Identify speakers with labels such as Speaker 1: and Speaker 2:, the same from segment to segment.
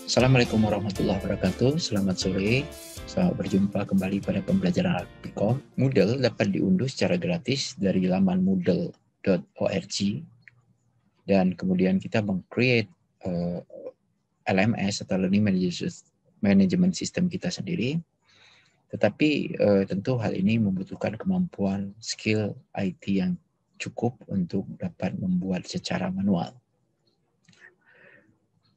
Speaker 1: Assalamualaikum warahmatullahi wabarakatuh. Selamat sore. Selamat berjumpa kembali pada pembelajaran Applikom. Moodle dapat diunduh secara gratis dari laman moodle.org dan kemudian kita meng-create LMS atau Learning Management System kita sendiri. Tetapi tentu hal ini membutuhkan kemampuan skill IT yang cukup untuk dapat membuat secara manual.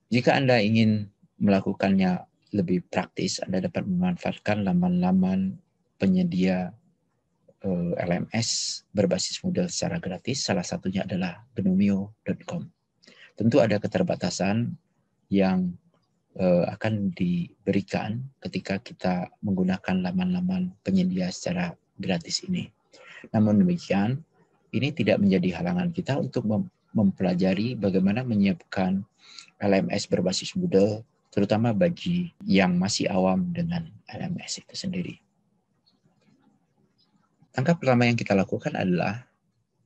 Speaker 1: Jika Anda ingin melakukannya lebih praktis, Anda dapat memanfaatkan laman-laman penyedia LMS berbasis Moodle secara gratis. Salah satunya adalah gnomio.com. Tentu ada keterbatasan yang akan diberikan ketika kita menggunakan laman-laman penyedia secara gratis ini. Namun demikian, ini tidak menjadi halangan kita untuk mempelajari bagaimana menyiapkan LMS berbasis Moodle, terutama bagi yang masih awam dengan LMS itu sendiri. Langkah pertama yang kita lakukan adalah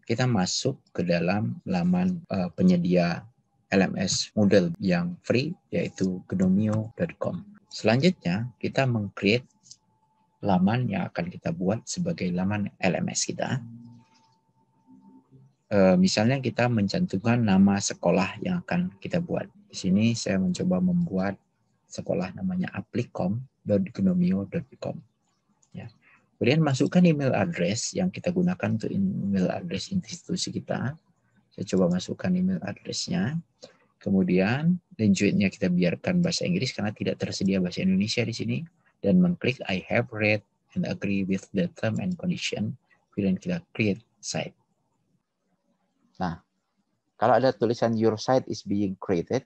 Speaker 1: kita masuk ke dalam laman penyedia LMS Moodle yang free, yaitu gnomio.com. Selanjutnya, kita meng-create laman yang akan kita buat sebagai laman LMS kita. Misalnya kita mencantumkan nama sekolah yang akan kita buat. Di sini saya mencoba membuat sekolah namanya applikom.gnomio.com. Ya. Kemudian masukkan email address yang kita gunakan untuk email address institusi kita. Saya coba masukkan email address-nya. Kemudian lanjutnya kita biarkan bahasa Inggris karena tidak tersedia bahasa Indonesia di sini. Dan mengklik I have read and agree with the term and condition. Kemudian kita create site. Nah, kalau ada tulisan your site is being created,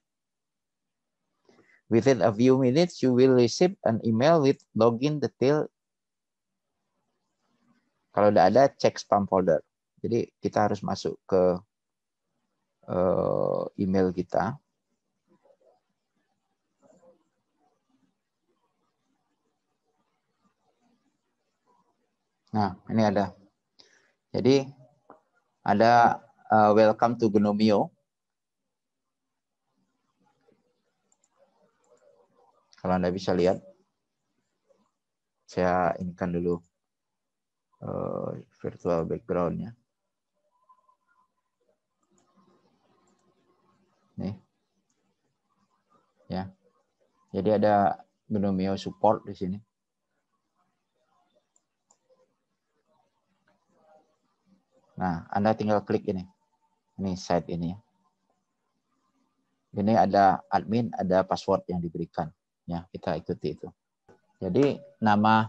Speaker 1: within a few minutes you will receive an email with login detail. Kalau tidak ada, cek spam folder. Jadi kita harus masuk ke email kita. Nah, ini ada. Jadi ada welcome to Gnomio. Kalau Anda bisa lihat, saya inikan dulu virtual background-nya. Nih. Ya. Jadi ada Gnomio support di sini. Nah, Anda tinggal klik ini. Ini site ini. Ini ada admin, ada password yang diberikan. Ya, kita ikuti itu. Jadi nama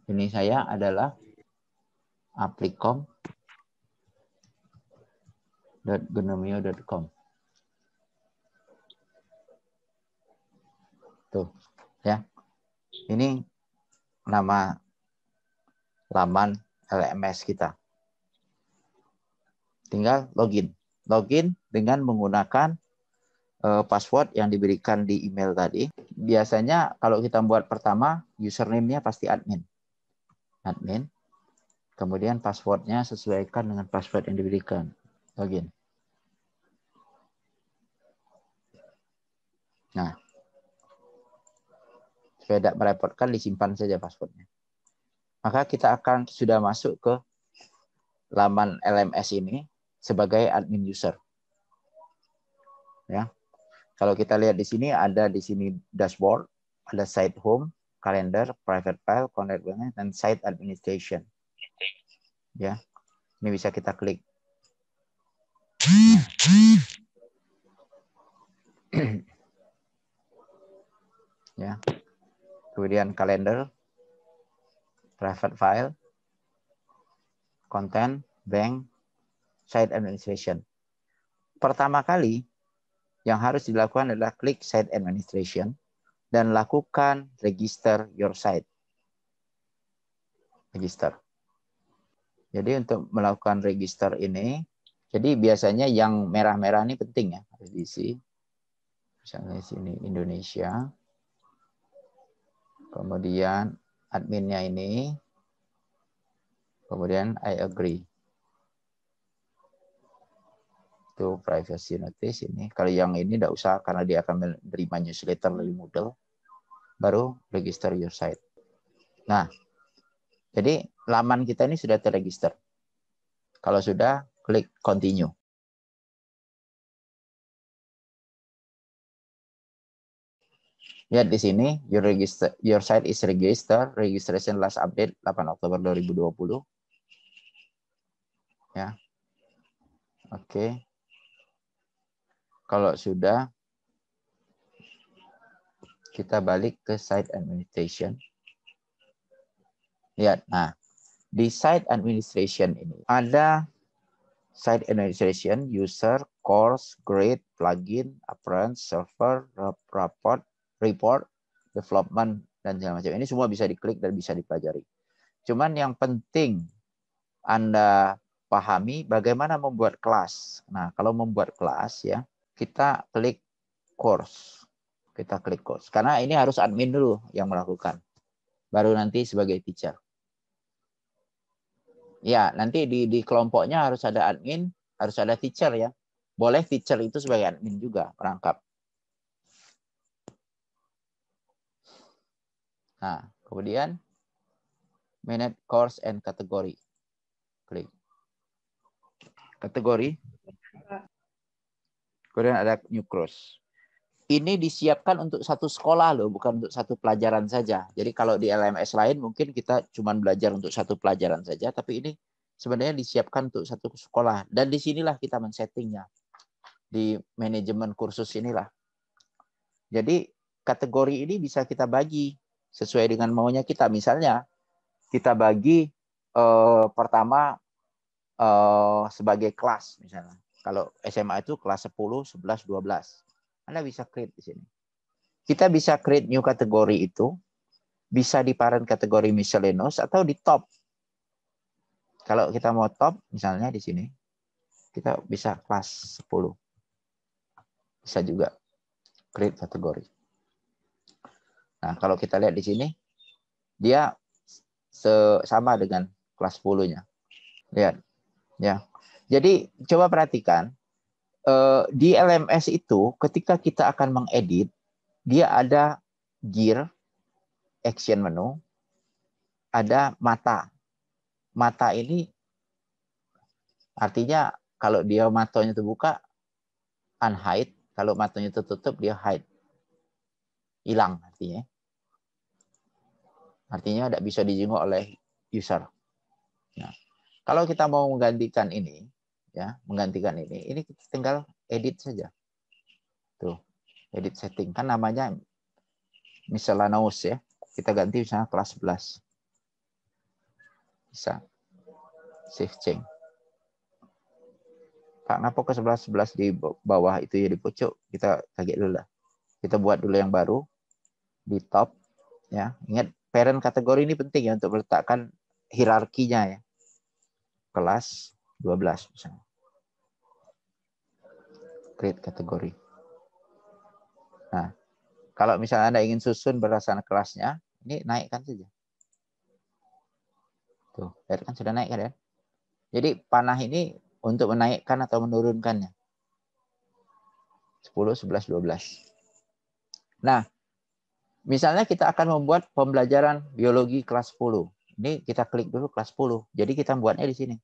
Speaker 1: ini saya adalah applikom.gnomio.com. Tuh, ya. Ini nama laman LMS kita. Tinggal login. Login dengan menggunakan password yang diberikan di email tadi. Biasanya kalau kita buat pertama, username-nya pasti admin. Admin. Kemudian password-nya sesuaikan dengan password yang diberikan. Login. Nah, supaya tidak merepotkan, disimpan saja passwordnya. Maka kita akan sudah masuk ke laman LMS ini sebagai admin user. Ya. Kalau kita lihat di sini, ada di sini dashboard, ada site home, calendar, private file, contact bank, dan site administration. Ya, ini bisa kita klik. Ya, kemudian calendar, private file, content, bank, site administration. Pertama kali yang harus dilakukan adalah klik site administration dan lakukan register your site. Register. Jadi untuk melakukan register ini, jadi biasanya yang merah-merah ini penting ya, harus diisi. Misalnya di sini Indonesia. Kemudian adminnya ini. Kemudian I agree. Itu privacy notice ini. Kalau yang ini tidak usah karena dia akan menerima newsletter dari Moodle. Baru register your site. Nah, jadi laman kita ini sudah terregister. Kalau sudah, klik continue. Lihat di sini, your site is registered. Registration last update 8 Oktober 2020. Ya. Oke. Kalau sudah, kita balik ke site administration. Lihat, nah, di site administration ini ada site administration, user, course, grade, plugin, appearance, server, report, development, dan segala macam. Ini semua bisa diklik dan bisa dipelajari. Cuman yang penting Anda pahami bagaimana membuat kelas. Nah, kalau membuat kelas ya, kita klik course. Kita klik course. Karena ini harus admin dulu yang melakukan. Baru nanti sebagai teacher. Ya, nanti di kelompoknya harus ada admin, harus ada teacher ya. Boleh teacher itu sebagai admin juga, perangkap. Nah, kemudian manage course and category. Klik. Kategori. Kemudian ada new course. Ini disiapkan untuk satu sekolah loh, bukan untuk satu pelajaran saja. Jadi kalau di LMS lain mungkin kita cuma belajar untuk satu pelajaran saja, tapi ini sebenarnya disiapkan untuk satu sekolah. Dan disinilah kita men-settingnya. Di manajemen kursus inilah. Jadi kategori ini bisa kita bagi sesuai dengan maunya kita. Misalnya kita bagi pertama sebagai kelas misalnya. Kalau SMA itu kelas 10, 11, 12. Anda bisa create di sini. Kita bisa create new kategori itu, bisa di parent kategori miscellaneous atau di top. Kalau kita mau top, misalnya di sini, kita bisa kelas 10. Bisa juga create kategori. Nah, kalau kita lihat di sini, dia sama dengan kelas 10-nya. Lihat, ya. Jadi coba perhatikan, di LMS itu ketika kita akan mengedit, dia ada gear, action menu, ada mata. Mata ini artinya kalau dia matanya terbuka, unhide. Kalau matanya tertutup, dia hide. Hilang artinya. Artinya tidak bisa dijenguk oleh user. Nah, kalau kita mau menggantikan ini, ya, ini kita tinggal edit saja. Tuh, edit setting. Kan namanya miscellaneous ya. Kita ganti misalnya kelas 11. Bisa. Save change. Pak, ngapa ke 11 di bawah itu ya di pucuk? Kita kaget dulu lah. Kita buat dulu yang baru di top ya. Ingat parent kategori ini penting ya untuk meletakkan hierarkinya ya. Kelas 12 misalnya. Create kategori. Nah, kalau misalnya Anda ingin susun berdasarkan kelasnya, ini naikkan saja. Tuh, lihat kan sudah naik kan ya? Jadi panah ini untuk menaikkan atau menurunkannya. 10, 11, 12. Nah, misalnya kita akan membuat pembelajaran biologi kelas 10. Ini kita klik dulu kelas 10. Jadi kita buatnya di sini.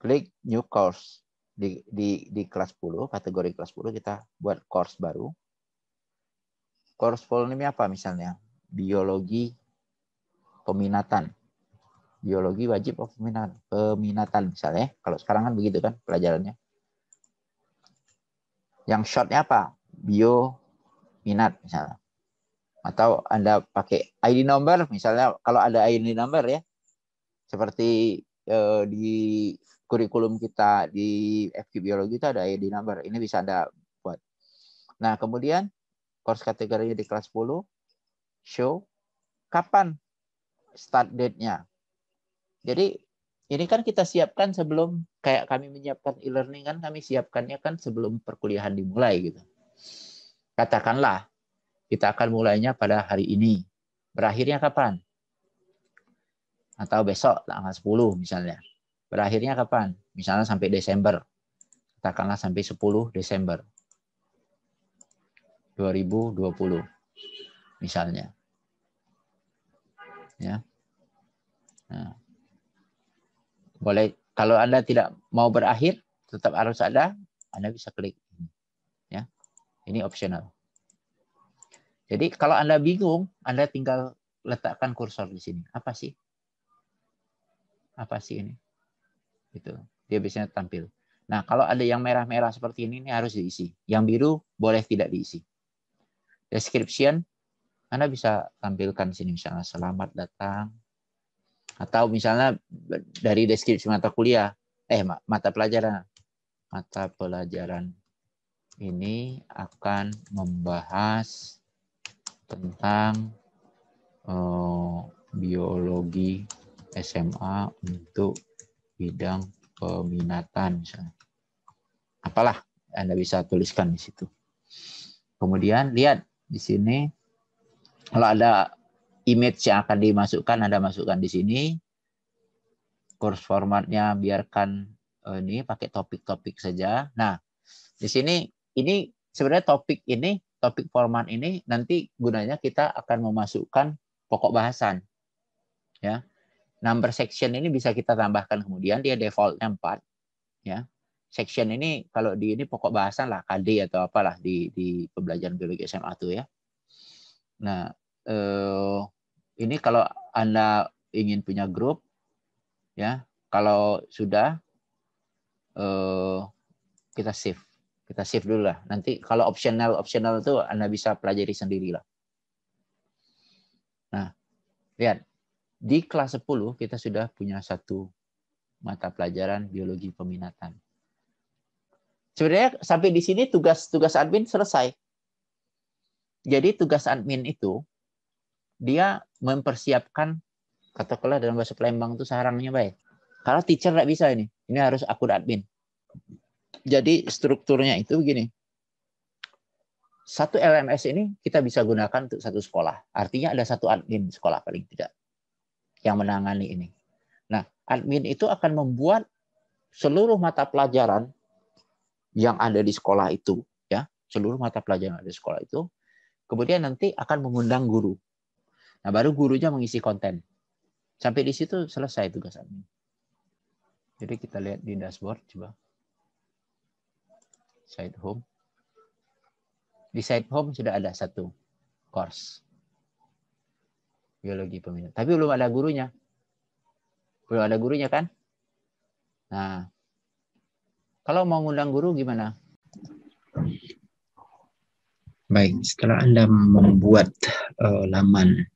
Speaker 1: Klik new course. Di kelas 10, kategori kelas 10 kita buat course baru. Course full ini apa misalnya? Biologi peminatan. Biologi wajib peminatan misalnya. Kalau sekarang kan begitu kan pelajarannya. Yang shortnya apa? Bio minat misalnya. Atau Anda pakai ID number misalnya, kalau ada ID number ya. Seperti di kurikulum kita di FQ Biologi itu ada ID number. Ini bisa Anda buat. Nah, kemudian course kategorinya di kelas 10, show kapan start date-nya. Jadi ini kan kita siapkan sebelum, kayak kami menyiapkan e-learning kan kami siapkannya kan sebelum perkuliahan dimulai gitu. Katakanlah kita akan mulainya pada hari ini. Berakhirnya kapan? Atau besok tanggal 10 misalnya. Berakhirnya kapan? misalnya sampai Desember. Katakanlah sampai 10 Desember 2020 misalnya. Ya. Nah, boleh, kalau Anda tidak mau berakhir, tetap harus ada, Anda bisa klik. Ya. Ini optional. Jadi kalau Anda bingung, Anda tinggal letakkan kursor di sini. Apa sih? Apa sih ini? Gitu. Dia biasanya tampil. Nah, kalau ada yang merah-merah seperti ini harus diisi. Yang biru boleh tidak diisi. Description, Anda bisa tampilkan sini misalnya selamat datang. Atau misalnya dari deskripsi mata kuliah, mata pelajaran. Mata pelajaran ini akan membahas tentang biologi SMA untuk bidang peminatan misalnya. Apalah Anda bisa tuliskan di situ. Kemudian lihat di sini kalau ada image yang akan dimasukkan, Anda masukkan di sini. Course formatnya biarkan ini pakai topik-topik saja. Nah, di sini ini sebenarnya topik format ini nanti gunanya kita akan memasukkan pokok bahasan. Ya. Number section ini bisa kita tambahkan kemudian, dia defaultnya 4. Ya. Section ini kalau di ini pokok bahasan lah, KD atau apalah di pembelajaran biologi SMA tuh ya. Nah, ini kalau Anda ingin punya grup, ya, kalau sudah kita save dulu lah. Nanti kalau optional itu Anda bisa pelajari sendiri lah. Nah, lihat di kelas 10 kita sudah punya satu mata pelajaran biologi peminatan. Sebenarnya sampai di sini tugas admin selesai. Jadi tugas admin itu dia mempersiapkan, katakanlah dalam bahasa Palembang itu sarangnya baik. Kalau teacher nggak bisa ini harus akun admin. Jadi strukturnya itu begini. Satu LMS ini kita bisa gunakan untuk satu sekolah. Artinya ada satu admin sekolah paling tidak yang menangani ini. Nah, admin itu akan membuat seluruh mata pelajaran yang ada di sekolah itu, ya, seluruh mata pelajaran yang ada di sekolah itu, kemudian nanti akan mengundang guru. Nah, baru gurunya mengisi konten. Sampai di situ selesai tugas admin. Jadi kita lihat di dashboard coba. Site home. Di site home sudah ada satu course biologi peminat. Tapi belum ada gurunya. Belum ada gurunya kan? Nah, kalau mau ngundang guru gimana?
Speaker 2: Baik, setelah Anda membuat laman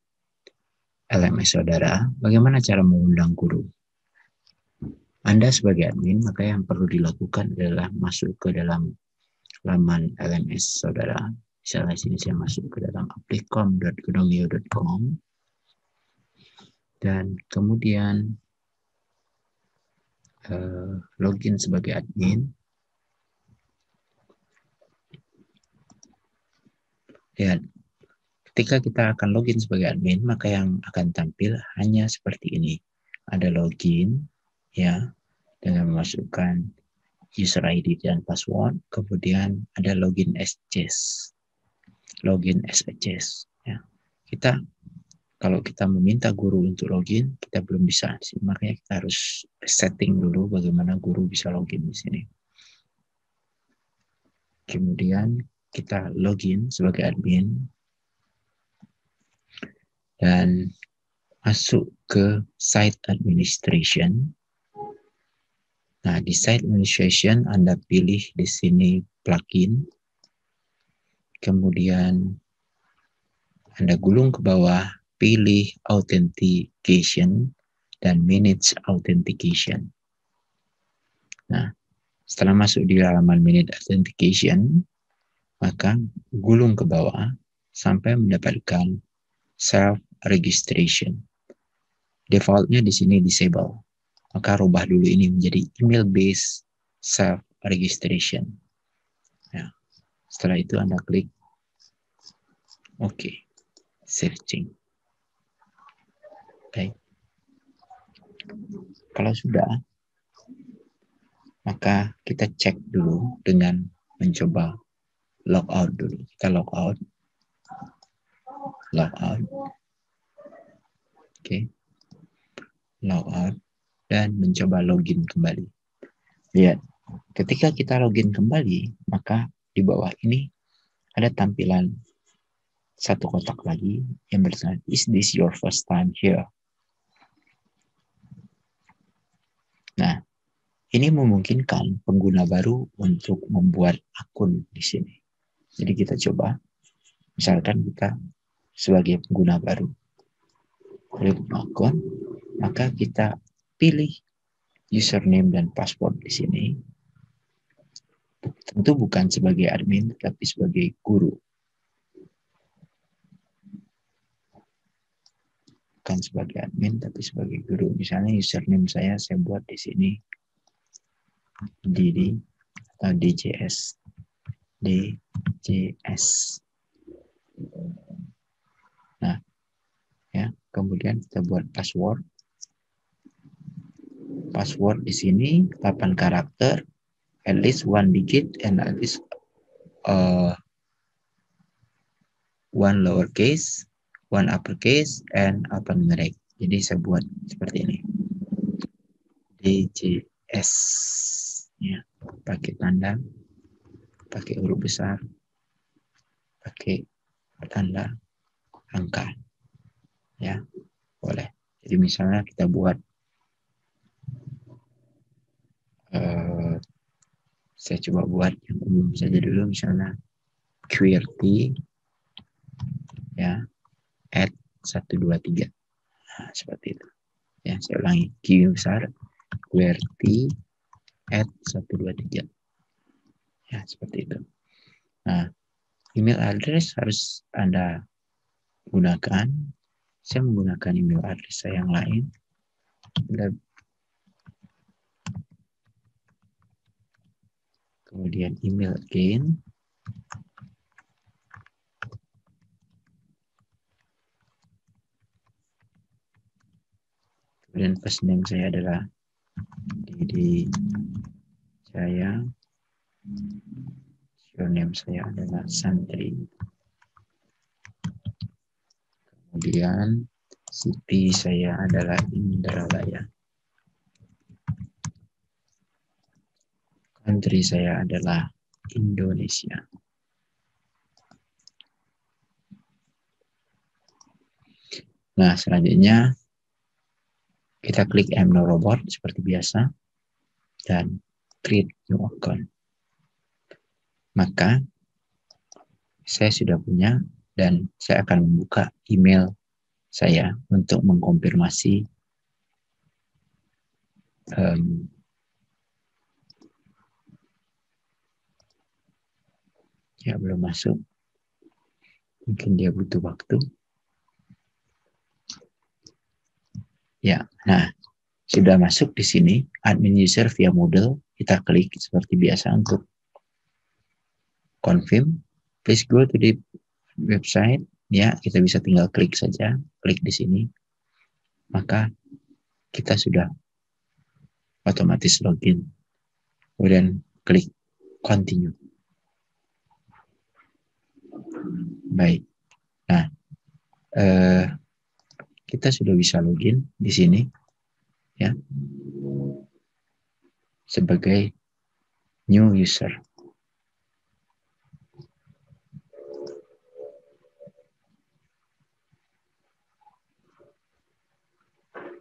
Speaker 2: LMS saudara, bagaimana cara mengundang guru? Anda sebagai admin, maka yang perlu dilakukan adalah masuk ke dalam laman LMS saudara. Misalnya sini saya masuk ke dalam aplicom.gnomio.com dan kemudian login sebagai admin. Dan ketika kita akan login sebagai admin, maka yang akan tampil hanya seperti ini. Ada login, ya, dengan memasukkan user ID dan password, kemudian ada login as Chess. Login as a Chess. Ya. Kalau kita meminta guru untuk login, kita belum bisa. Makanya kita harus setting dulu bagaimana guru bisa login di sini. Kemudian kita login sebagai admin dan masuk ke site administration. Nah, di site administration Anda pilih di sini plugin. Kemudian Anda gulung ke bawah, pilih authentication dan manage authentication. Nah, setelah masuk di halaman manage authentication, maka gulung ke bawah sampai mendapatkan self registration. Defaultnya di sini disable. Maka rubah dulu ini menjadi email based self registration. Nah, setelah itu Anda klik OK, searching. Baik. Kalau sudah, maka kita cek dulu dengan mencoba logout dulu. Kita logout. Oke. Logout dan mencoba login kembali. Lihat, ketika kita login kembali, maka di bawah ini ada tampilan satu kotak lagi yang bertuliskan, "Is this your first time here?" Nah, ini memungkinkan pengguna baru untuk membuat akun di sini. Jadi kita coba, misalkan kita sebagai pengguna baru, klik akun, maka kita pilih username dan password di sini. Tentu bukan sebagai admin, tapi sebagai guru. Bukan sebagai admin, tapi sebagai guru. Misalnya username saya buat di sini Didi atau DJS. Nah, ya, kemudian kita buat password. Password di sini 8 karakter, at least 1 digit and at least 1 lowercase, 1 uppercase, and alphanumeric. Jadi saya buat seperti ini. DJS. Ya, pakai tanda, pakai huruf besar, pakai tanda angka. Ya, boleh. Jadi misalnya kita buat saya coba buat yang umum saja dulu, misalnya QWERTY ya @123. Nah, seperti itu. Ya, saya ulangi, Q besar QWERTY @123. Ya, seperti itu. Nah, email address harus Anda gunakan. Saya menggunakan email address saya yang lain. Kemudian email again. Kemudian first name saya adalah Didi Jaya. Surname saya adalah Santri. Kemudian city saya adalah Indralaya. Country saya adalah Indonesia. Nah, selanjutnya kita klik Enroll Robot seperti biasa dan create new account. Maka saya sudah punya dan saya akan membuka email saya untuk mengkonfirmasi ya belum masuk. Mungkin dia butuh waktu. Ya, nah sudah masuk di sini admin user via Moodle. Kita klik seperti biasa untuk confirm. Please go to the website. Ya, kita bisa tinggal klik saja, klik di sini. Maka kita sudah otomatis login. Kemudian klik continue. Baik. Nah, kita sudah bisa login di sini, ya, sebagai new user.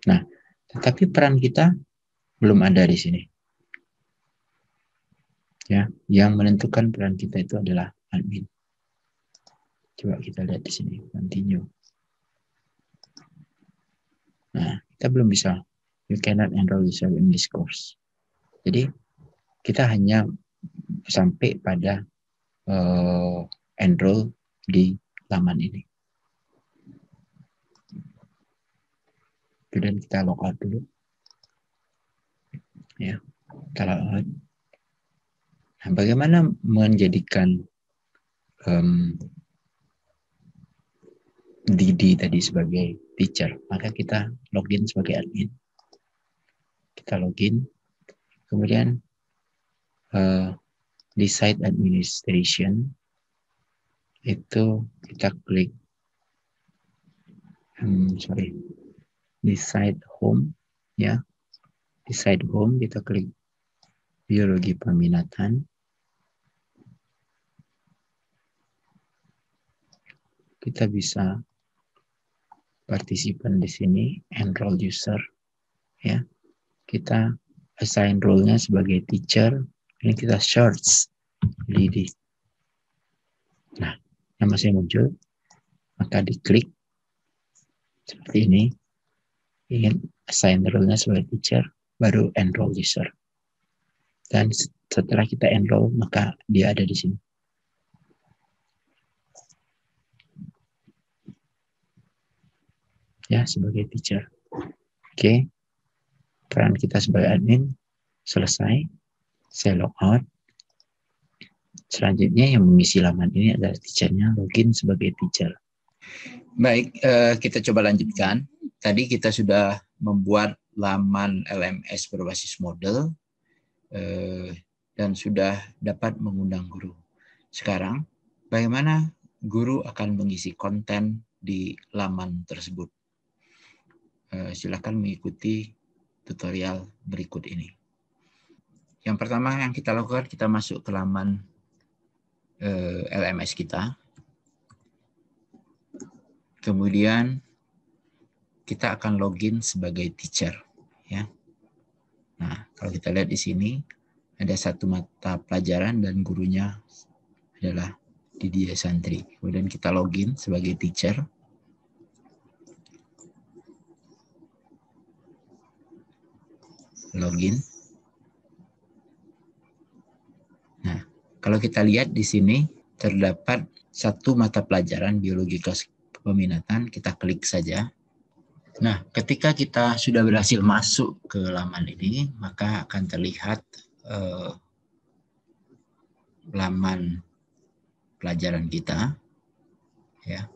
Speaker 2: Nah, tetapi peran kita belum ada di sini. Ya, yang menentukan peran kita itu adalah admin. Coba kita lihat di sini, continue. Nah, kita belum bisa. You cannot enroll yourself in this course. Jadi, kita hanya sampai pada enroll di laman ini. Kemudian kita logout dulu. Ya, kita logout. Nah, bagaimana menjadikan Didi tadi sebagai teacher? Maka kita login sebagai admin. Kita login, kemudian di site administration itu kita klik di site home ya, di site home kita klik biologi peminatan. Kita bisa partisipan di sini, enroll user ya. Kita assign role-nya sebagai teacher. Ini kita search Lidi. Nah, nama saya muncul, maka diklik seperti ini. Ingin assign role-nya sebagai teacher, baru enroll user. Dan setelah kita enroll, maka dia ada di sini. Ya, sebagai teacher. Oke. Peran kita sebagai admin selesai. Saya log out. Selanjutnya yang mengisi laman ini adalah teachernya, login sebagai teacher.
Speaker 1: Baik, kita coba lanjutkan. Tadi kita sudah membuat laman LMS berbasis model dan sudah dapat mengundang guru. Sekarang, bagaimana guru akan mengisi konten di laman tersebut? Silakan mengikuti tutorial berikut ini. Yang pertama yang kita lakukan, kita masuk ke laman LMS kita. Kemudian kita akan login sebagai teacher. Ya. Nah, kalau kita lihat di sini, ada satu mata pelajaran dan gurunya adalah Didier Santri. Kemudian kita login sebagai teacher. Login. Nah, kalau kita lihat di sini terdapat satu mata pelajaran biologi kelas peminatan, kita klik saja. Nah, ketika kita sudah berhasil masuk ke laman ini, maka akan terlihat laman pelajaran kita. Ya.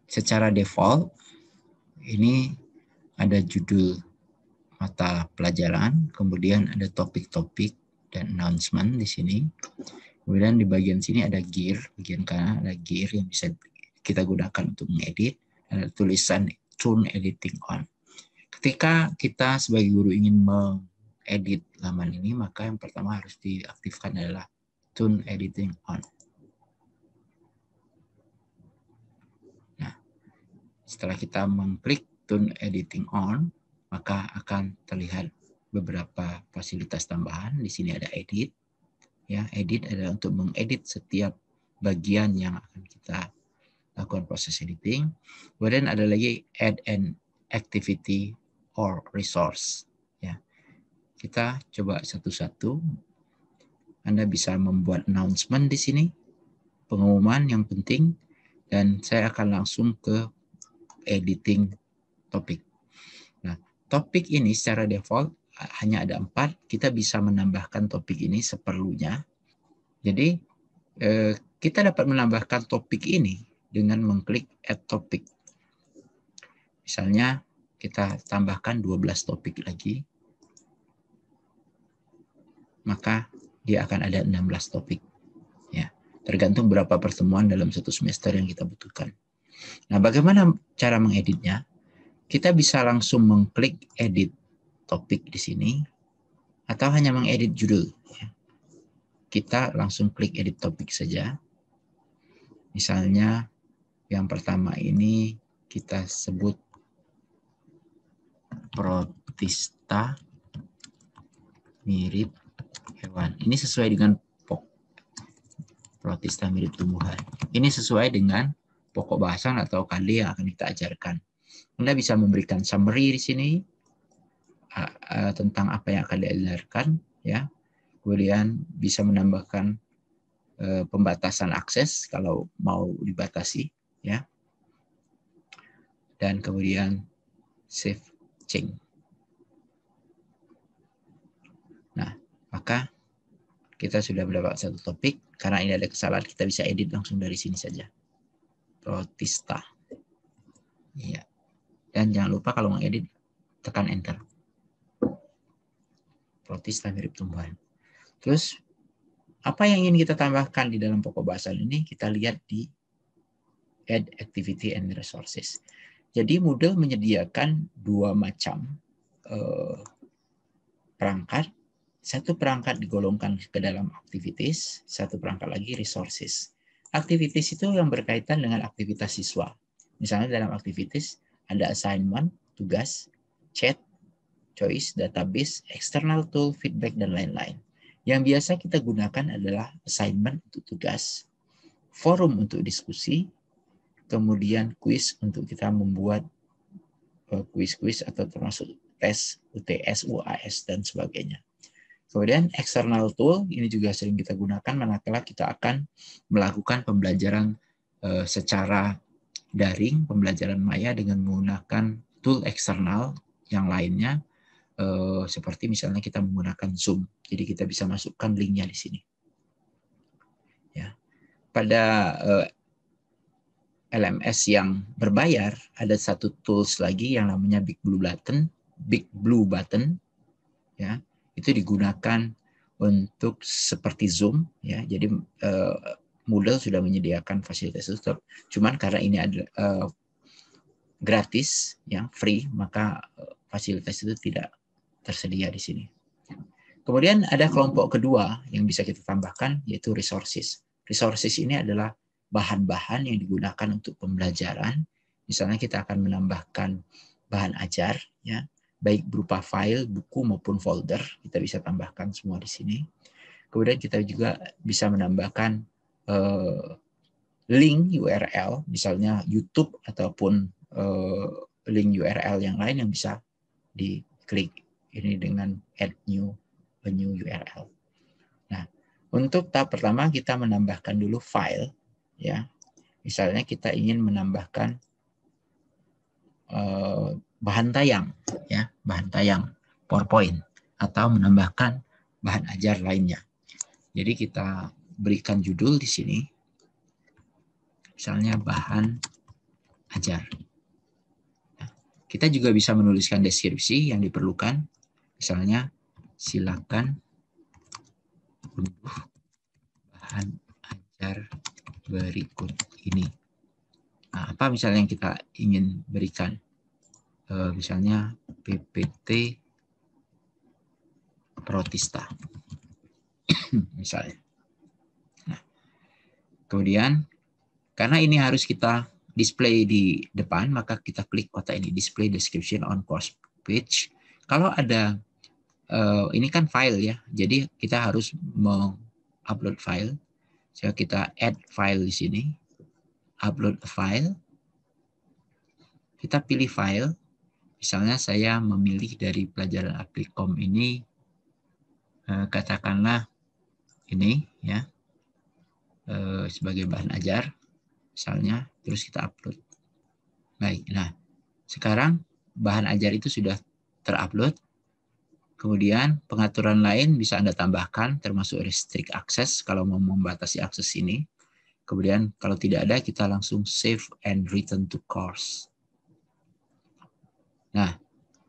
Speaker 1: Secara default, ini ada judul mata pelajaran, kemudian ada topik-topik dan announcement di sini. Kemudian di bagian sini ada gear, bagian kanan ada gear yang bisa kita gunakan untuk mengedit. Ada tulisan Tune Editing On. Ketika kita sebagai guru ingin mengedit laman ini, maka yang pertama harus diaktifkan adalah Tune Editing On. Nah, setelah kita mengklik Tune Editing On, maka akan terlihat beberapa fasilitas tambahan. Di sini ada edit. Ya, edit adalah untuk mengedit setiap bagian yang akan kita lakukan proses editing. Kemudian ada lagi add an activity or resource. Ya, kita coba satu-satu. Anda bisa membuat announcement di sini, pengumuman yang penting, dan saya akan langsung ke editing topik. Nah, topik ini secara default hanya ada 4. Kita bisa menambahkan topik ini seperlunya. Jadi kita dapat menambahkan topik ini dengan mengklik Add Topic. Misalnya kita tambahkan 12 topik lagi, maka dia akan ada 16 topik. Ya, tergantung berapa pertemuan dalam satu semester yang kita butuhkan. Nah, bagaimana cara mengeditnya? Kita bisa langsung mengklik Edit Topik di sini, atau hanya mengedit judul. Ya. Kita langsung klik Edit Topik saja. Misalnya yang pertama ini kita sebut protista mirip hewan. Ini sesuai dengan protista mirip tumbuhan. Ini sesuai dengan pokok bahasan atau KD yang akan kita ajarkan. Anda bisa memberikan summary di sini tentang apa yang akan diajarkan, ya. Kemudian bisa menambahkan pembatasan akses kalau mau dibatasi, ya. Dan kemudian save change. Nah, maka kita sudah mendapat satu topik. Karena ini ada kesalahan, kita bisa edit langsung dari sini saja. Protista. Ya. Dan jangan lupa kalau mengedit, tekan Enter. Protista mirip tumbuhan. Terus apa yang ingin kita tambahkan di dalam pokok bahasan ini kita lihat di Add Activity and Resources. Jadi Moodle menyediakan dua macam perangkat. Satu perangkat digolongkan ke dalam activities, satu perangkat lagi resources. Activities itu yang berkaitan dengan aktivitas siswa. Misalnya dalam activities ada assignment, tugas, chat, choice, database, external tool, feedback, dan lain-lain. Yang biasa kita gunakan adalah assignment untuk tugas, forum untuk diskusi, kemudian quiz untuk kita membuat quiz-quiz atau termasuk tes, UTS, UAS, dan sebagainya. Kemudian external tool ini juga sering kita gunakan manakala kita akan melakukan pembelajaran secara daring, pembelajaran maya dengan menggunakan tool eksternal yang lainnya, seperti misalnya kita menggunakan Zoom. Jadi kita bisa masukkan linknya di sini. Ya. Pada LMS yang berbayar ada satu tools lagi yang namanya Big Blue Button, ya. Itu digunakan untuk seperti Zoom, ya. Jadi Moodle sudah menyediakan fasilitas itu, cuman karena ini adalah gratis, ya, free, maka fasilitas itu tidak tersedia di sini. Kemudian ada kelompok kedua yang bisa kita tambahkan, yaitu resources. Resources ini adalah bahan-bahan yang digunakan untuk pembelajaran. Misalnya kita akan menambahkan bahan ajar, ya, baik berupa file, buku maupun folder, kita bisa tambahkan semua di sini. Kemudian kita juga bisa menambahkan link URL, misalnya YouTube ataupun link URL yang lain yang bisa diklik ini dengan add new URL. Nah, untuk tahap pertama kita menambahkan dulu file, ya. Misalnya kita ingin menambahkan bahan tayang, ya, bahan tayang PowerPoint, atau menambahkan bahan ajar lainnya. Jadi kita berikan judul di sini, misalnya bahan ajar. Nah, kita juga bisa menuliskan deskripsi yang diperlukan, misalnya silakan unduh bahan ajar berikut ini. Nah, apa misalnya yang kita ingin berikan? Misalnya PPT Protista, misalnya. Nah, kemudian karena ini harus kita display di depan, maka kita klik kotak ini, display description on course page. Kalau ada ini kan file, ya, jadi kita harus mengupload file. So kita add file di sini, upload file. Kita pilih file. Misalnya saya memilih dari pelajaran Applikom ini, katakanlah ini, ya, sebagai bahan ajar, misalnya, terus kita upload. Baik, nah sekarang bahan ajar itu sudah terupload. Kemudian pengaturan lain bisa Anda tambahkan, termasuk restrict access kalau mau membatasi akses ini. Kemudian kalau tidak ada, kita langsung save and return to course. Nah,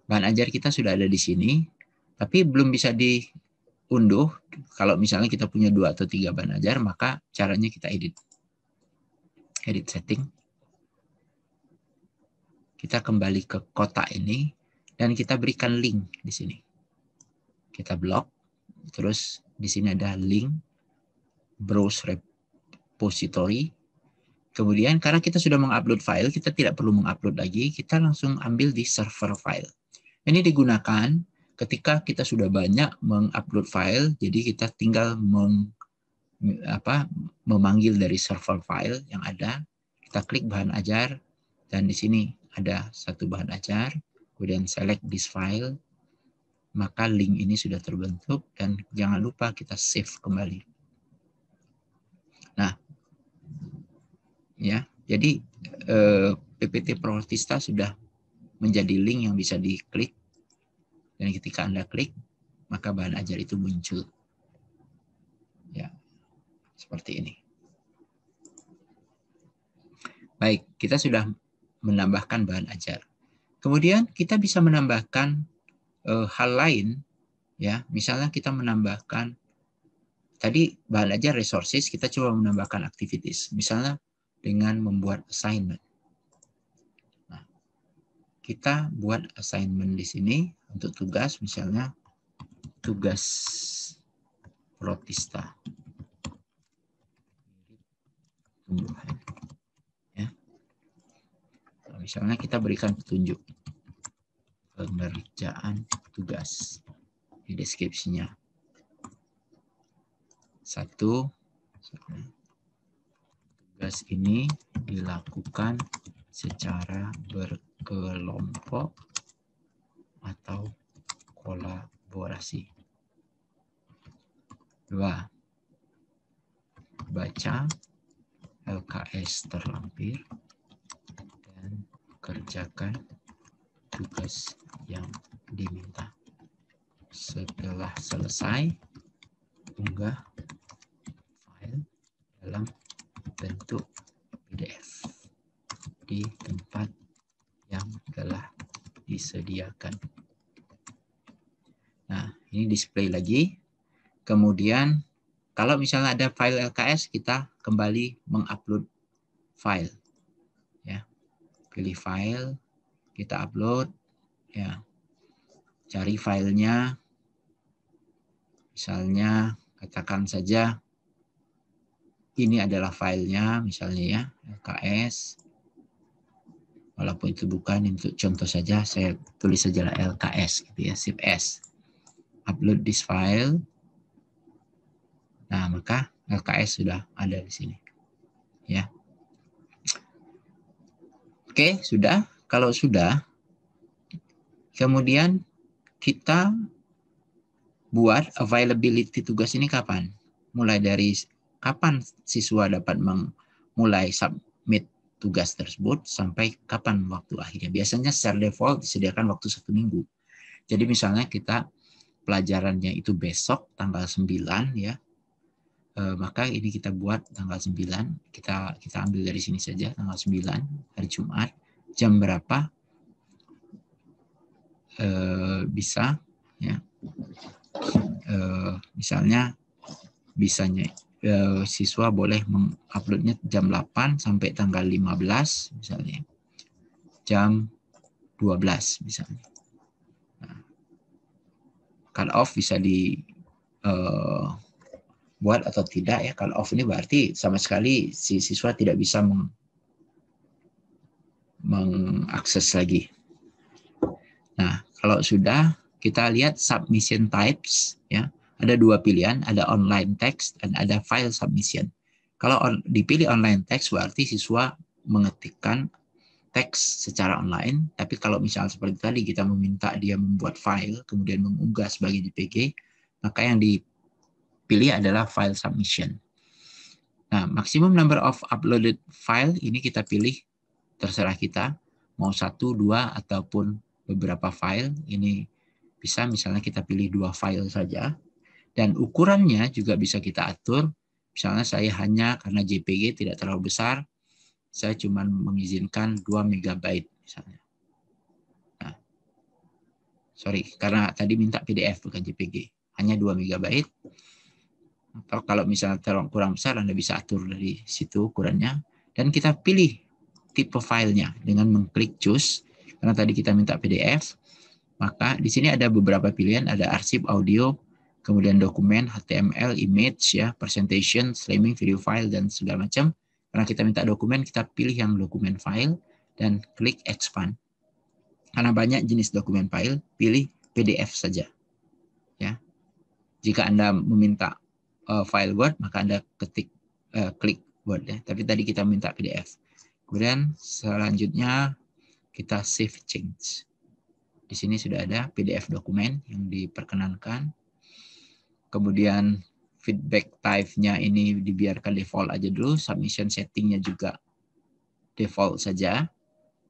Speaker 1: bahan ajar kita sudah ada di sini, tapi belum bisa diunduh. Kalau misalnya kita punya 2 atau 3 bahan ajar, maka caranya kita edit setting. Kita kembali ke kotak ini, dan kita berikan link di sini. Kita blok, terus di sini ada link, browse repository. Kemudian karena kita sudah mengupload file, kita tidak perlu mengupload lagi, kita langsung ambil di server file. Ini digunakan ketika kita sudah banyak mengupload file, jadi kita tinggal memanggil dari server file yang ada, kita klik bahan ajar, dan di sini ada satu bahan ajar, kemudian select this file, maka link ini sudah terbentuk, dan jangan lupa kita save kembali. Nah, ya, jadi PPT Protista sudah menjadi link yang bisa diklik, dan ketika Anda klik, maka bahan ajar itu muncul. Ya, seperti ini. Baik, kita sudah menambahkan bahan ajar. Kemudian kita bisa menambahkan hal lain, ya, misalnya kita menambahkan tadi belajar resources, kita coba menambahkan activities. Misalnya dengan membuat assignment. Nah, kita buat assignment di sini untuk tugas, misalnya tugas protista. Ya. Nah, misalnya kita berikan petunjuk pengerjaan tugas di deskripsinya. 1. Tugas ini dilakukan secara berkelompok atau kolaborasi. 2. Baca LKS terlampir dan kerjakan tugas yang diminta. Setelah selesai, unggah file dalam bentuk PDF di tempat yang telah disediakan. Nah, ini display lagi. Kemudian, kalau misalnya ada file LKS, kita kembali mengupload file. Ya, pilih file, kita upload. Ya, cari filenya. Misalnya, katakan saja ini adalah filenya, misalnya ya, LKS. Walaupun itu bukan, untuk contoh saja, saya tulis saja LKS, gitu ya, Shift S. Upload this file. Nah, maka LKS sudah ada di sini. Ya. Oke, sudah. Kalau sudah, kemudian kita buat availability tugas ini kapan? Mulai dari kapan siswa dapat memulai submit tugas tersebut sampai kapan waktu akhirnya. Biasanya secara default disediakan waktu 1 minggu. Jadi misalnya kita pelajarannya itu besok tanggal 9 ya. Maka ini kita buat tanggal 9. Kita ambil dari sini saja tanggal 9 hari Jumat. Jam berapa? Bisa ya. Misalnya bisanya siswa boleh menguploadnya jam 8 sampai tanggal 15 misalnya. Jam 12 misalnya. Nah, cut off bisa di buat atau tidak ya. Cut off ini berarti sama sekali si siswa tidak bisa mengakses lagi. Nah, kalau sudah, kita lihat submission types ya. Ada 2 pilihan, ada online text dan ada file submission. Kalau dipilih online text berarti siswa mengetikkan teks secara online, tapi kalau misalnya seperti tadi kita meminta dia membuat file kemudian mengunggah sebagai JPG, maka yang dipilih adalah file submission. Nah, maximum number of uploaded file ini kita pilih, terserah kita mau 1, 2 ataupun beberapa file. Ini bisa misalnya kita pilih 2 file saja. Dan ukurannya juga bisa kita atur. Misalnya saya hanya karena JPG tidak terlalu besar, saya cuma mengizinkan 2 MB misalnya. Nah, sorry, karena tadi minta PDF bukan JPG. Hanya 2 MB. Atau kalau misalnya kurang besar, Anda bisa atur dari situ ukurannya. Dan kita pilih tipe filenya dengan mengklik choose. Karena tadi kita minta PDF, maka di sini ada beberapa pilihan, ada arsip audio, kemudian dokumen, HTML, image, ya, presentation, streaming, video file, dan segala macam. Karena kita minta dokumen, kita pilih yang dokumen file, dan klik expand. Karena banyak jenis dokumen file, pilih PDF saja. Ya. Jika Anda meminta file Word, maka Anda klik Word. Ya. Tapi tadi kita minta PDF. Kemudian selanjutnya kita save change. Di sini sudah ada PDF dokumen yang diperkenankan. Kemudian feedback type-nya ini dibiarkan default aja dulu, submission setting-nya juga default saja,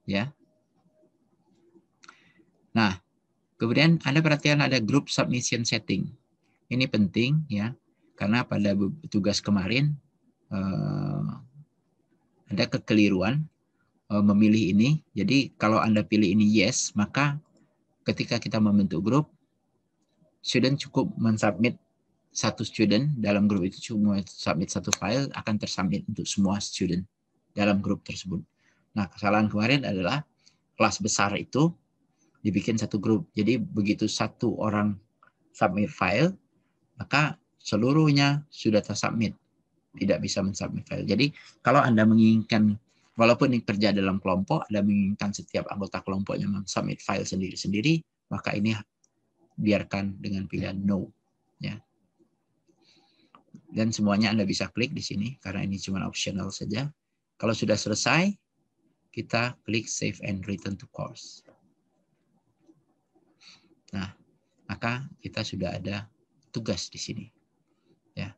Speaker 1: ya. Nah, kemudian Anda perhatikan ada group submission setting. Ini penting ya, karena pada tugas kemarin ada kekeliruan memilih ini. Jadi kalau Anda pilih ini yes, maka ketika kita membentuk grup, student cukup mensubmit satu student dalam grup itu cuma submit satu file, akan tersubmit untuk semua student dalam grup tersebut. Nah, kesalahan kemarin adalah kelas besar itu dibikin satu grup. Jadi begitu satu orang submit file, maka seluruhnya sudah tersubmit. Tidak bisa mensubmit file. Jadi kalau Anda menginginkan, walaupun ini kerja dalam kelompok, Anda menginginkan setiap anggota kelompoknya mensubmit file sendiri-sendiri, maka ini biarkan dengan pilihan no. Ya. Dan semuanya Anda bisa klik di sini, karena ini cuma optional saja. Kalau sudah selesai, kita klik Save and Return to Course. Nah, maka kita sudah ada tugas di sini. Ya.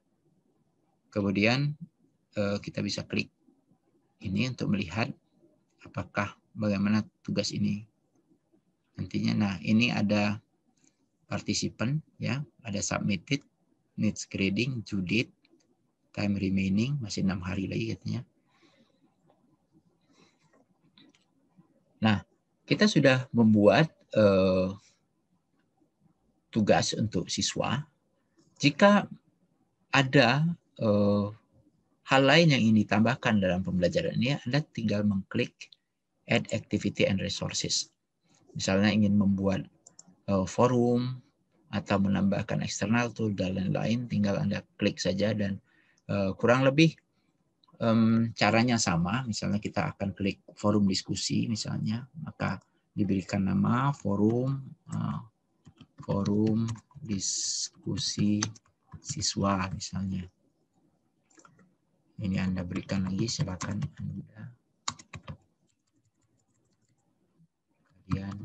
Speaker 1: Kemudian kita bisa klik ini untuk melihat apakah bagaimana tugas ini nantinya. Nah, ini ada participant, ya, ada submitted, needs grading, due date, time remaining, masih 6 hari lagi katanya. Nah, kita sudah membuat tugas untuk siswa. Jika ada hal lain yang ingin ditambahkan dalam pembelajaran ini, Anda tinggal mengklik Add Activity and Resources. Misalnya ingin membuat forum atau menambahkan external tool dan lain-lain, tinggal Anda klik saja dan kurang lebih caranya sama. Misalnya kita akan klik forum diskusi misalnya, maka diberikan nama forum diskusi siswa misalnya. Ini Anda berikan lagi, silakan Anda kalian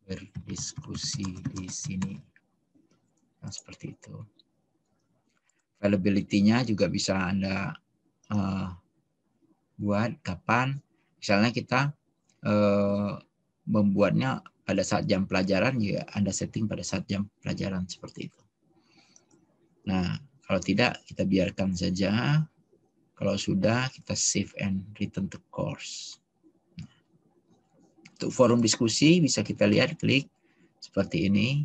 Speaker 1: berdiskusi di sini. Nah, seperti itu. Availability-nya juga bisa Anda buat kapan. Misalnya kita membuatnya pada saat jam pelajaran, ya Anda setting pada saat jam pelajaran seperti itu. Nah, kalau tidak kita biarkan saja. Kalau sudah, kita save and return to course. Untuk forum diskusi bisa kita lihat, klik seperti ini.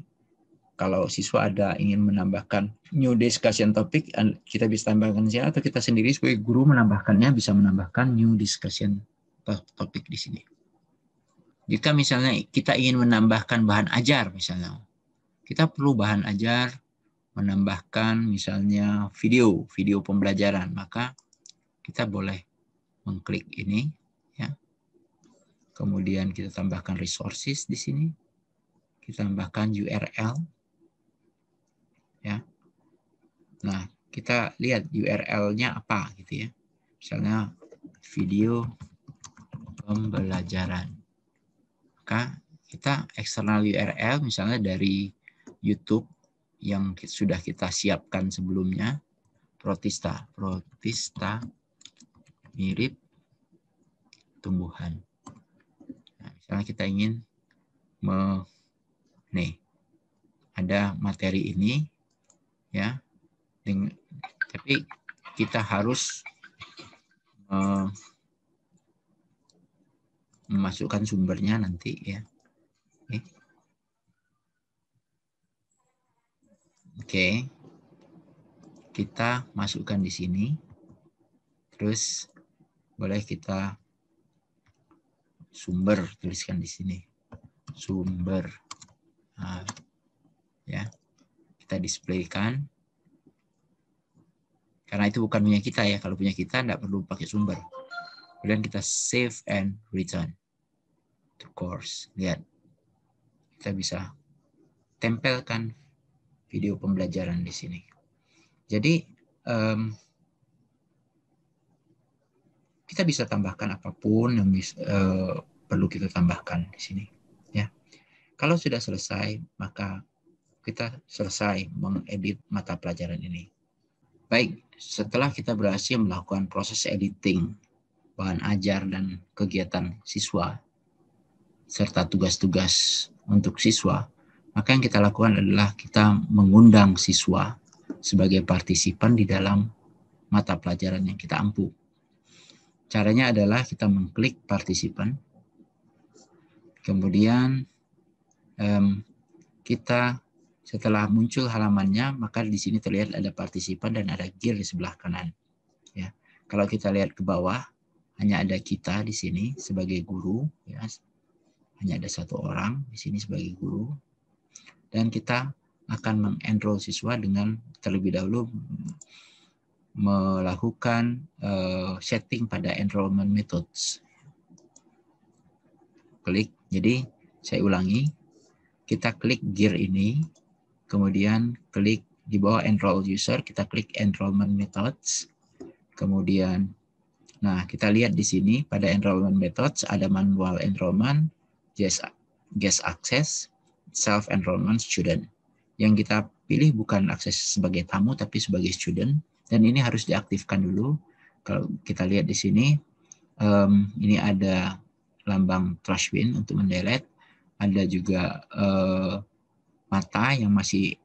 Speaker 1: Kalau siswa ada ingin menambahkan new discussion topic, kita bisa tambahkan sini, atau kita sendiri sebagai guru menambahkannya, bisa menambahkan new discussion topic di sini. Jika misalnya kita ingin menambahkan bahan ajar, misalnya kita perlu bahan ajar, menambahkan misalnya video pembelajaran, maka kita boleh mengklik ini, ya. Kemudian kita tambahkan resources di sini, kita tambahkan URL, ya. Nah, kita lihat URL-nya apa gitu ya. Misalnya video pembelajaran. Maka kita eksternal URL misalnya dari YouTube yang sudah kita siapkan sebelumnya, protista mirip tumbuhan. Nah, misalnya kita ingin nih ada materi ini, ya, tapi kita harus memasukkan sumbernya nanti, ya. Oke. Kita masukkan di sini. Terus boleh kita sumber, tuliskan di sini. Sumber. Nah, ya. Kita displaykan. Karena itu bukan punya kita, ya. Kalau punya kita tidak perlu pakai sumber. Kemudian kita save and return to course. Lihat. Kita bisa tempelkan video pembelajaran di sini. Jadi kita bisa tambahkan apapun yang perlu kita tambahkan di sini, ya. Kalau sudah selesai, maka kita selesai mengedit mata pelajaran ini. Baik, setelah kita berhasil melakukan proses editing bahan ajar dan kegiatan siswa serta tugas-tugas untuk siswa, maka yang kita lakukan adalah kita mengundang siswa sebagai partisipan di dalam mata pelajaran yang kita ampu. Caranya adalah kita mengklik partisipan, kemudian kita Setelah muncul halamannya, maka di sini terlihat ada partisipan dan ada gear di sebelah kanan. Ya, kalau kita lihat ke bawah, hanya ada kita di sini sebagai guru. Ya, hanya ada satu orang di sini sebagai guru. Dan kita akan mengenroll siswa dengan terlebih dahulu melakukan setting pada enrollment methods. Klik. Jadi saya ulangi, kita klik gear ini, kemudian klik di bawah enroll user, kita klik enrollment methods, kemudian, nah kita lihat di sini pada enrollment methods ada manual enrollment, guest access, self enrollment student. Yang kita pilih bukan akses sebagai tamu tapi sebagai student, dan ini harus diaktifkan dulu. Kalau kita lihat di sini, ini ada lambang Trashwind untuk mendelete, ada juga mata yang masih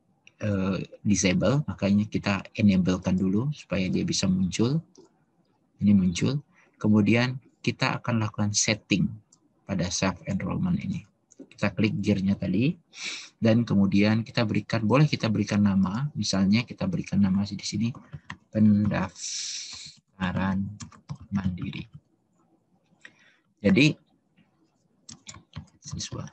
Speaker 1: disable, makanya kita enablekan dulu supaya dia bisa muncul. Ini muncul. Kemudian kita akan lakukan setting pada self enrollment ini. Kita klik gear-nya tadi, dan kemudian kita berikan, boleh kita berikan nama, misalnya kita berikan nama di sini pendaftaran mandiri. Jadi siswa.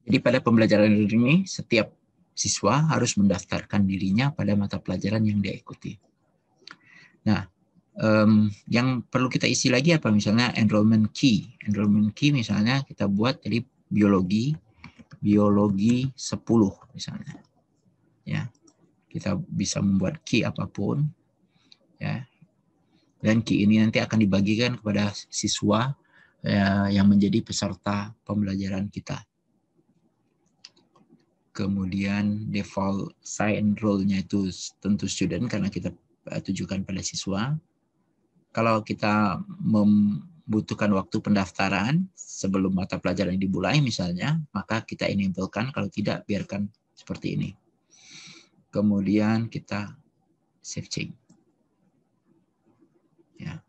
Speaker 1: Jadi pada pembelajaran ini setiap siswa harus mendaftarkan dirinya pada mata pelajaran yang dia ikuti. Nah, yang perlu kita isi lagi apa? Misalnya enrollment key. Enrollment key misalnya kita buat dari biologi 10 misalnya. Ya. Kita bisa membuat key apapun, ya. Dan key ini nanti akan dibagikan kepada siswa yang menjadi peserta pembelajaran kita. Kemudian default sign role-nya itu tentu student karena kita tujukan pada siswa. Kalau kita membutuhkan waktu pendaftaran sebelum mata pelajaran dimulai misalnya, maka kita enablekan, kalau tidak biarkan seperti ini. Kemudian kita save change. Ya.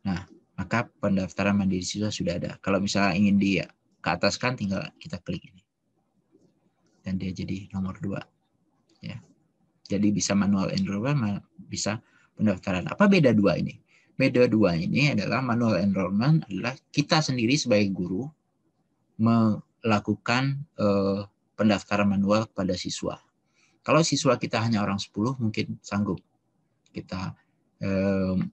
Speaker 1: Nah, maka pendaftaran mandiri siswa sudah ada. Kalau misalnya ingin keataskan, tinggal kita klik ini. Dan dia jadi nomor 2. Ya. Jadi bisa manual enrollment, bisa pendaftaran. Apa beda 2 ini? Beda 2 ini adalah manual enrollment adalah kita sendiri sebagai guru melakukan pendaftaran manual kepada siswa. Kalau siswa kita hanya orang 10, mungkin sanggup kita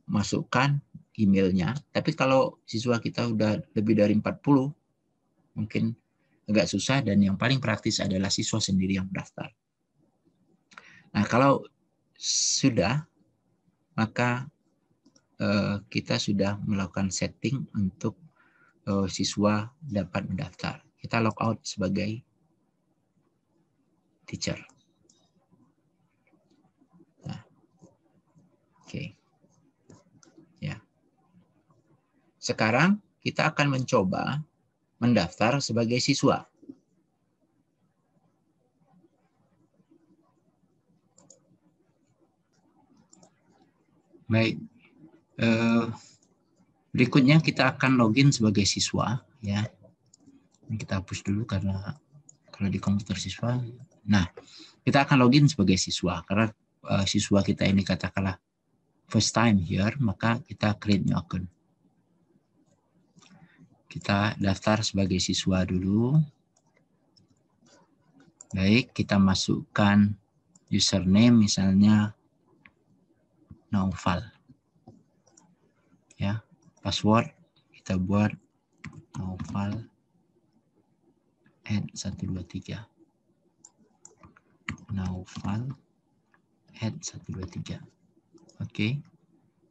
Speaker 1: masukkan emailnya. Tapi kalau siswa kita udah lebih dari 40, mungkin agak susah, dan yang paling praktis adalah siswa sendiri yang mendaftar. Nah, kalau sudah, maka kita sudah melakukan setting untuk siswa dapat mendaftar. Kita log out sebagai teacher. Nah, oke. Ya. Sekarang kita akan mencoba mendaftar sebagai siswa. Baik. Berikutnya kita akan login sebagai siswa, ya. Ini kita hapus dulu karena kalau di komputer siswa. Nah, kita akan login sebagai siswa karena siswa kita ini katakanlah first time here, maka kita create new account. Kita daftar sebagai siswa dulu. Baik, kita masukkan username misalnya Naufal. Ya, password kita buat Naufal @123. Naufal @123. Oke.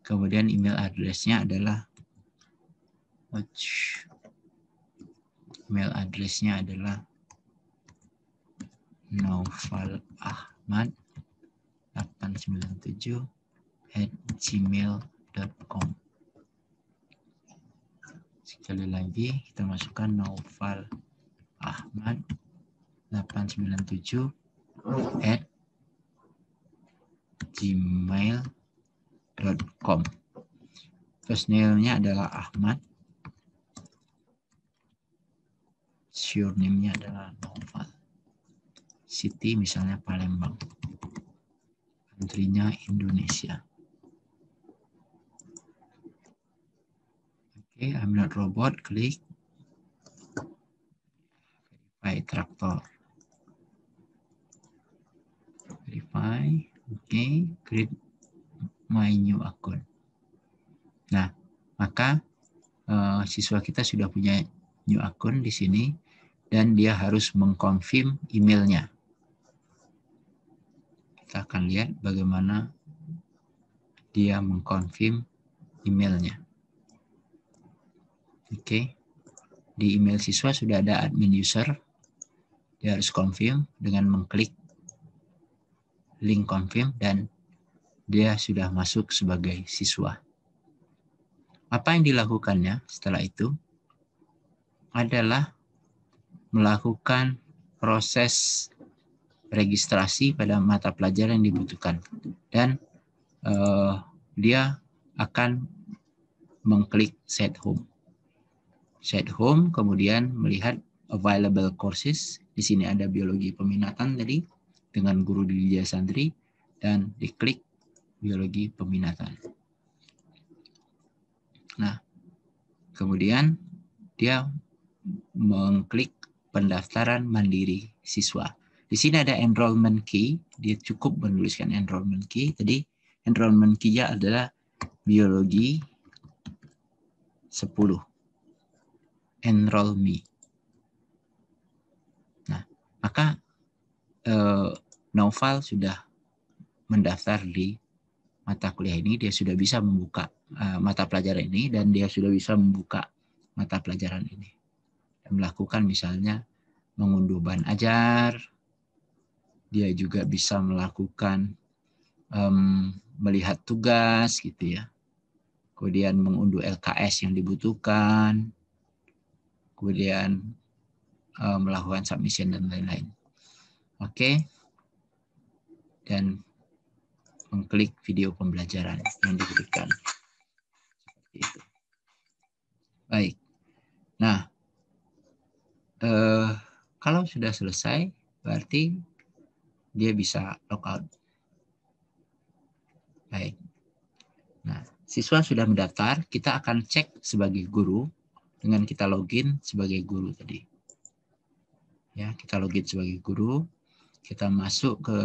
Speaker 1: Kemudian email address-nya adalah naufalahmad897@gmail.com. Sekali lagi kita masukkan naufalahmad897@gmail.com. First name-nya adalah Ahmad. Surname-nya adalah Naufal.
Speaker 2: city misalnya Palembang. Country-nya Indonesia. Oke, I'm not robot, klik. Verify traktor. Verify, oke, create my new account. Nah, maka siswa kita sudah punya new account di sini dan dia harus mengkonfirm emailnya. Kita akan lihat bagaimana dia mengkonfirm emailnya. Oke, di email siswa sudah ada admin user. Dia harus confirm dengan mengklik link confirm dan dia sudah masuk sebagai siswa. Apa yang dilakukannya setelah itu adalah melakukan proses registrasi pada mata pelajaran yang dibutuhkan. Dan dia akan mengklik set home. Set home, kemudian melihat available courses. Di sini ada biologi peminatan tadi dengan guru Widya Santri dan diklik biologi peminatan. Nah, kemudian dia mengklik pendaftaran mandiri siswa. Di sini ada enrollment key, dia cukup menuliskan enrollment key. Jadi enrollment key-nya adalah biologi 10. Enroll me. Nah, maka Naufal sudah mendaftar di mata kuliah ini, dia sudah bisa membuka mata pelajaran ini dan dia sudah bisa membuka mata pelajaran ini. Dan melakukan misalnya mengunduh bahan ajar, dia juga bisa melakukan melihat tugas gitu ya. Kemudian mengunduh LKS yang dibutuhkan, kemudian melakukan submission dan lain-lain. Oke. Dan mengklik video pembelajaran yang diberikan. Seperti itu. Baik. Nah, kalau sudah selesai, berarti dia bisa logout. Baik. Nah, siswa sudah mendaftar, kita akan cek sebagai guru dengan kita login sebagai guru tadi. Ya, kita login sebagai guru, kita masuk ke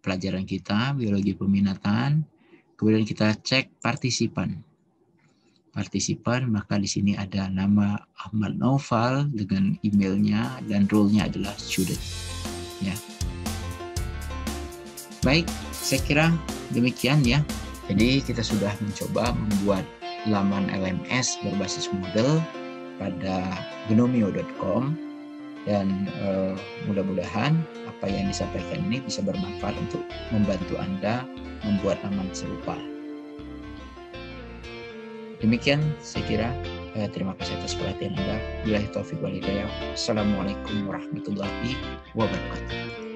Speaker 2: pelajaran kita, biologi peminatan, kemudian kita cek partisipan. Partisipan, maka di sini ada nama Ahmad Naufal dengan emailnya dan role-nya adalah student. Ya. Baik, saya kira demikian ya. Jadi kita sudah mencoba membuat laman LMS berbasis Moodle pada gnomio.com dan mudah-mudahan apa yang disampaikan ini bisa bermanfaat untuk membantu Anda membuat laman serupa. Demikian saya kira. Terima kasih atas perhatian Anda. Billahi taufiq wal hidayah. Assalamualaikum warahmatullahi wabarakatuh.